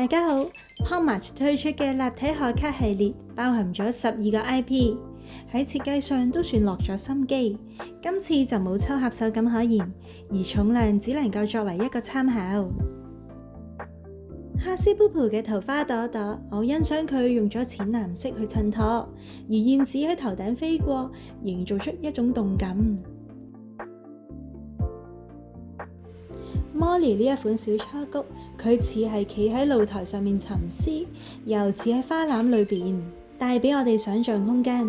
大家好 ，POMACH 推出嘅立體賀卡系列包含咗12個 IP， 喺設計上都算落咗心機。今次就冇抽盒手感可言，而重量只能夠作為一個參考。哈斯 Poo 嘅桃花朵朵，我欣賞佢用咗淺藍色去襯托，而燕子喺頭頂飛過，營造出一種動感。Molly 呢一款小雛菊，佢似係企喺露台上面沉思，又似喺花籃裏邊，帶俾我哋想象空間。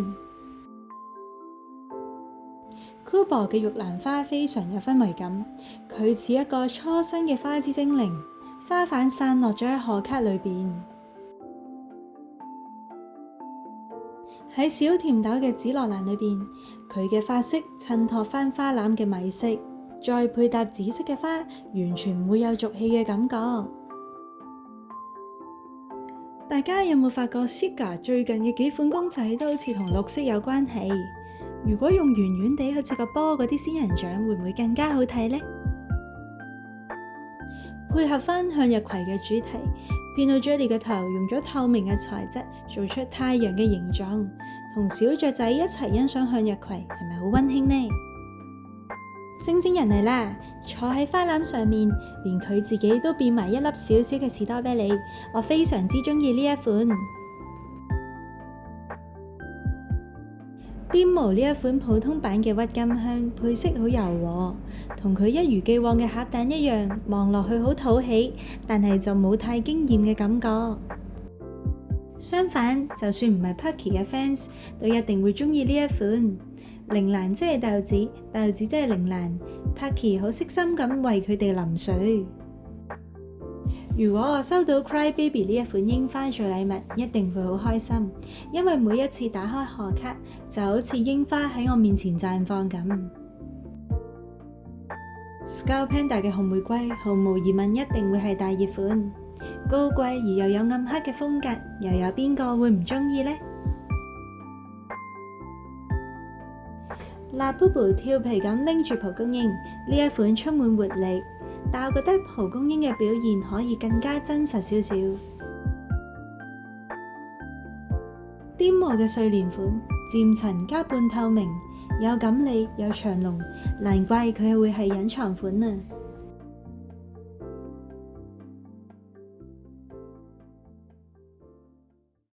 Kubo 嘅玉蘭花非常有氛圍感，佢似一個初生嘅花之精靈，花瓣散落咗喺賀卡裏邊。喺小甜豆嘅紫羅蘭裏邊，佢嘅髮色襯托翻花籃嘅米色。再配搭紫色嘅花，完全唔會有俗氣嘅感覺。大家有冇發覺 Shiga 最近嘅幾款公仔都好似同綠色有關係？如果用圓圓地好似個波嗰啲仙人掌，會唔會更加好睇呢？配合翻向日葵嘅主題，Pinot Jelly 嘅頭用咗透明嘅材質做出太陽嘅形狀，同小雀仔一齊欣賞向日葵，係咪好溫馨呢？星星人嚟啦，坐喺花籃上面，連佢自己都變埋一粒小小嘅士多啤梨，我非常之中意呢一款。Demo 呢一款普通版嘅鬱金香，配色好柔和，同佢一如既往嘅盒蛋一樣，望落去好討喜，但係就冇太驚豔嘅感覺。相反，就算唔係 Pucky 嘅 fans， 都一定會中意呢一款。鈴蘭即係豆子，豆子即係鈴蘭。Pucky 好悉心咁為佢哋淋水。如果我收到 Cry Baby 呢一款櫻花做禮物，一定會好開心，因為每一次打開賀卡，就好似櫻花喺我面前綻放咁。Skull Panda 嘅紅玫瑰，毫無疑問一定會係大熱款。高貴而又有暗黑嘅風格，又有邊個會唔中意呢？Labubu 調皮咁拎住蒲公英，呢一款充滿活力，但我覺得蒲公英嘅表現可以更加真實少少。Demo 嘅睡蓮款，漸層加半透明，有錦鯉有長龍，難怪佢會係隱藏款啊！